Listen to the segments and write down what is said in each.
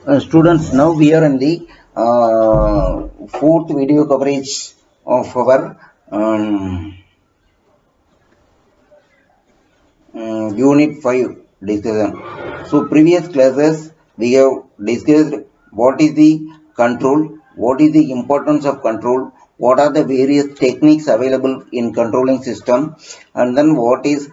Students, now we are in the fourth video coverage of our Unit 5 discussion. So, previous classes we have discussed what is the control, what is the importance of control, what are the various techniques available in controlling system, and then what is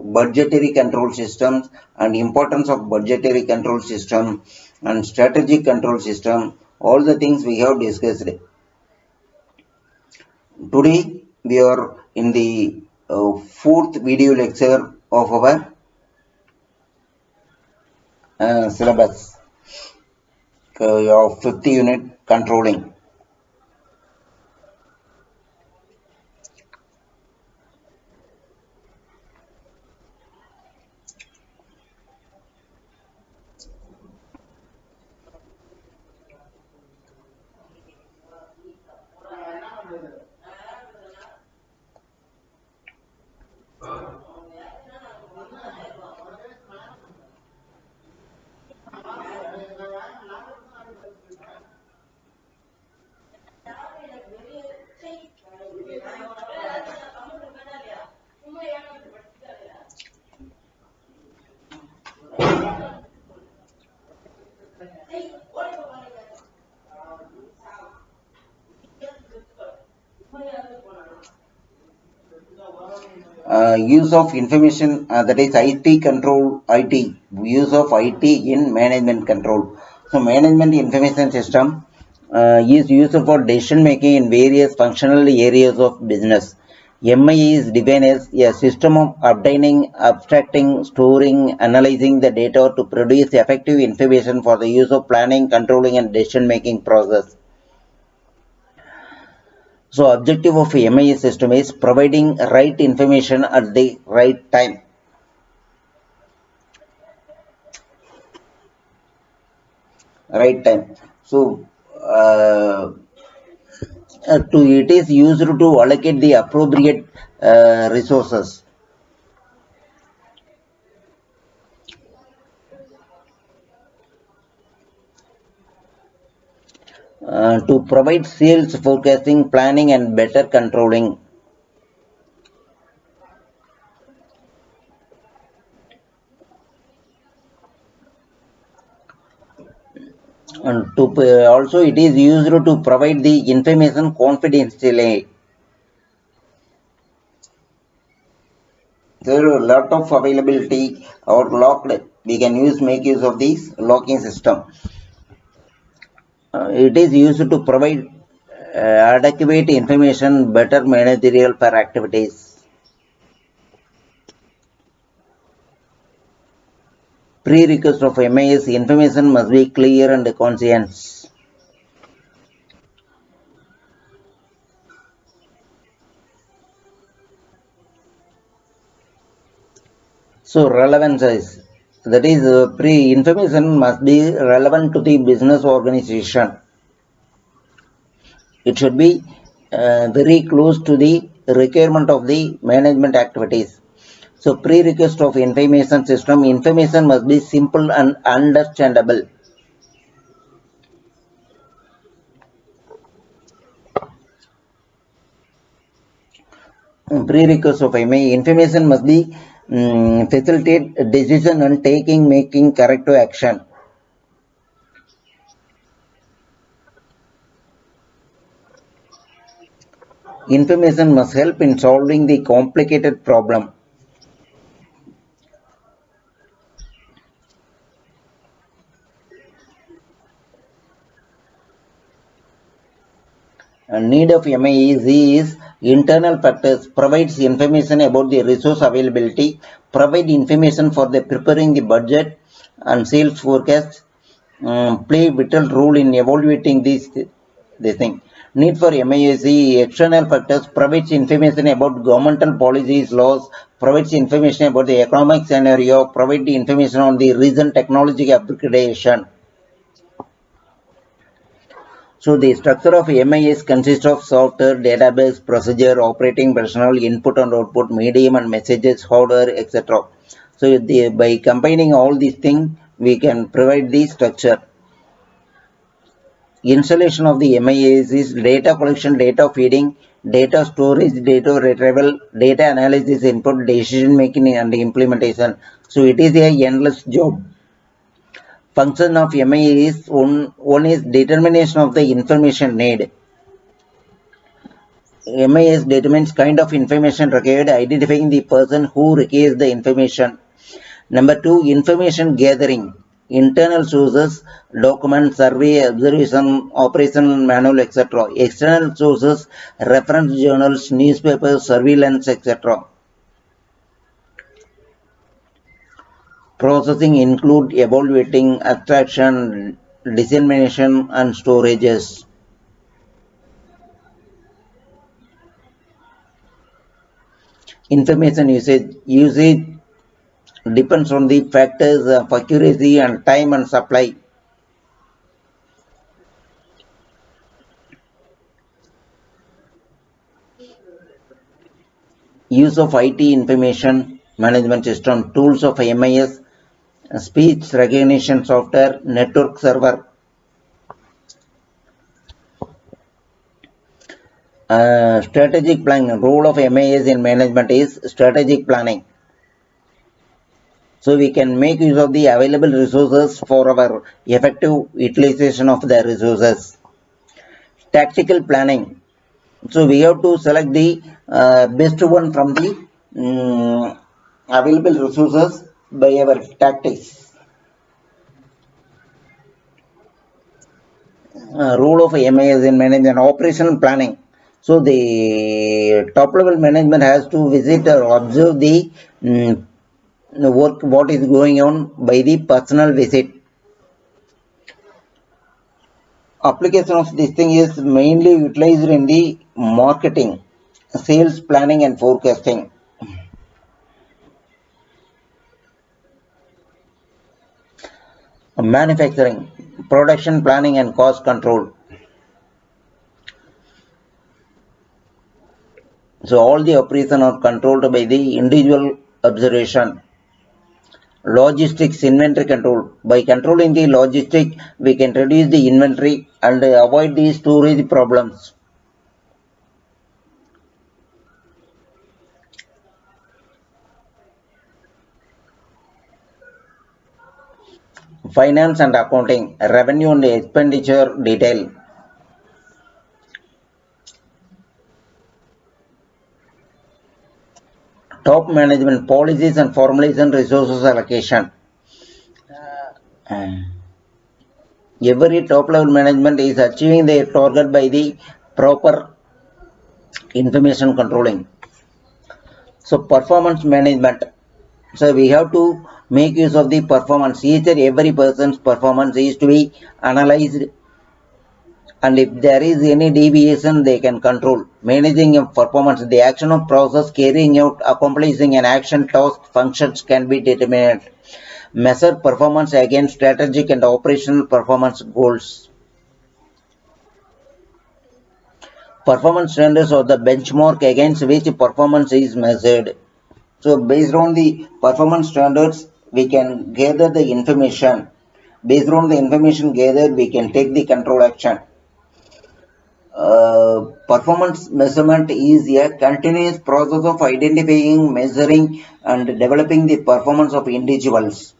budgetary control systems and importance of budgetary control system and strategic control system. All the things we have discussed. Today we are in the fourth video lecture of our syllabus of fifth unit controlling. Use of information, that is IT control, IT, use of IT in management control. So, management information system is used for decision making in various functional areas of business. MI is defined as a system of obtaining, abstracting, storing, analyzing the data to produce effective information for the use of planning, controlling, and decision making process. So objective of MIS system is providing right information at the right time. Right time. So it is used to allocate the appropriate resources. To provide sales forecasting, planning, and better controlling. And to also it is used to provide the information confidentially. There are a lot of availability or locked. We can make use of this locking system. It is used to provide adequate information, better managerial for activities. Prerequisite of MIS information must be clear and conscious. So relevance is, that is information must be relevant to the business organization. It should be very close to the requirement of the management activities. So prerequisite of information system, information must be simple and understandable. Prerequisite of MI, information must be facilitate decision and making corrective action. Information must help in solving the complicated problem. Need of MIEZ is internal factors, provides information about the resource availability, provide information for the preparing the budget and sales forecast, play vital role in evaluating this thing. Need for MISC, external factors, provides information about governmental policies, laws, provides information about the economic scenario, provide the information on the recent technology upgradation. So the structure of MIS consists of software, database, procedure, operating personnel, input and output, medium and messages, order, etc. So by combining all these things, we can provide the structure. Installation of the MIAs is data collection, data feeding, data storage, data retrieval, data analysis, input, decision making, and implementation. So it is a endless job. Function of MIA is one is determination of the information need. MIS determines kind of information required, identifying the person who requires the information. Number two, information gathering. Internal sources, documents, survey, observation, operational manual, etc. External sources, reference journals, newspapers, surveillance, etc. Processing include evaluating, abstraction, dissemination, and storages. Information usage depends on the factors of accuracy and time and supply. Use of IT information management system, tools of MIS, speech recognition software, network server. Strategic planning. Role of MIS in management is strategic planning. So we can make use of the available resources for our effective utilization of the resources. Tactical planning. So we have to select the best one from the available resources by our tactics. Role of MIS in management, operational planning. So the top level management has to visit or observe the work what is going on by the personal visit. Application of this thing is mainly utilized in the marketing, sales planning and forecasting. Manufacturing, production planning and cost control. So all the operations are controlled by the individual observation. Logistics, inventory control. By controlling the logistic, we can reduce the inventory and avoid the storage problems. Finance and accounting, revenue and expenditure detail. Top management, policies and formalization, resources allocation. Every top level management is achieving their target by the proper information controlling. So performance management. So we have to make use of the performance. Each and every person's performance is to be analyzed, and if there is any deviation they can control. Managing of performance, the action of process carrying out, accomplishing an action task functions can be determined. Measure performance against strategic and operational performance goals. Performance standards are the benchmark against which performance is measured. So based on the performance standards, we can gather the information. Based on the information gathered, we can take the control action. Performance measurement is a continuous process of identifying, measuring, and developing the performance of individuals.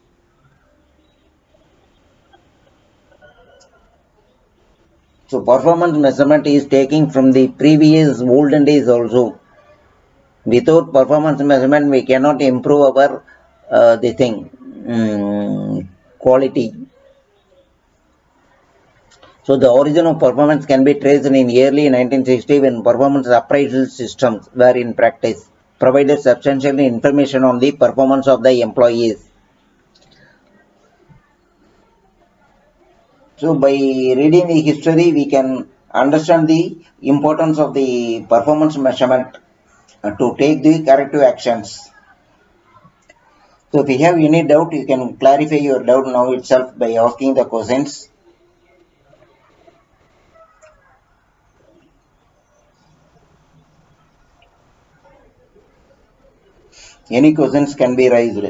So performance measurement is taking from the previous olden days also. Without performance measurement, we cannot improve our quality. So the origin of performance can be traced in early 1960 when performance appraisal systems were in practice, provided substantial information on the performance of the employees. So by reading the history, we can understand the importance of the performance measurement to take the corrective actions. So if you have any doubt, you can clarify your doubt now itself by asking the questions. Any questions can be raised.